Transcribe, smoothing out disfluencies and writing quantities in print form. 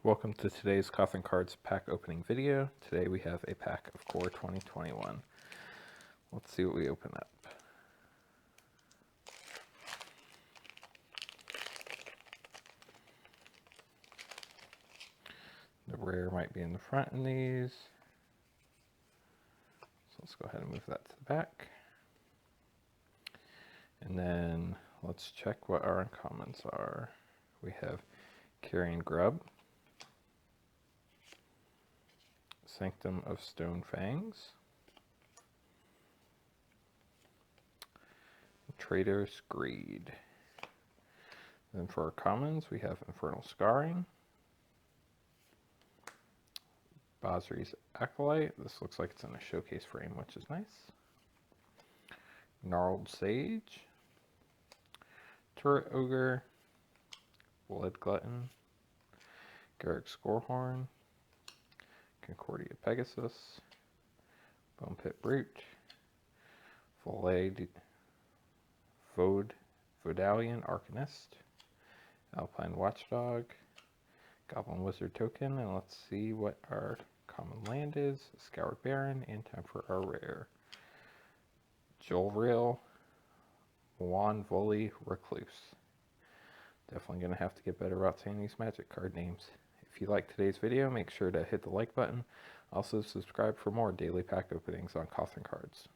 Welcome to today's Cothern Cards pack opening video. Today we have a pack of Core 2021. Let's see what we open up. The rare might be in the front in these. So let's go ahead and move that to the back. And then let's check what our uncommons are. We have Carrion Grub, Sanctum of Stone Fangs, Trader's Greed. Then for our commons, we have Infernal Scarring, Basri's Acolyte. This looks like it's in a showcase frame, which is nice. Gnarled Sage, Turret Ogre, Blood Glutton, Garrick Scorehorn, Concordia Pegasus, Bone Pit Brute, Vodalian Arcanist, Alpine Watchdog, Goblin Wizard Token, and let's see what our common land is. Scoured Baron, and time for our rare. Jolrail, Juan Volley Recluse. Definitely going to have to get better about saying these Magic card names. If you liked today's video, make sure to hit the like button. Also subscribe for more daily pack openings on Cothern Cards.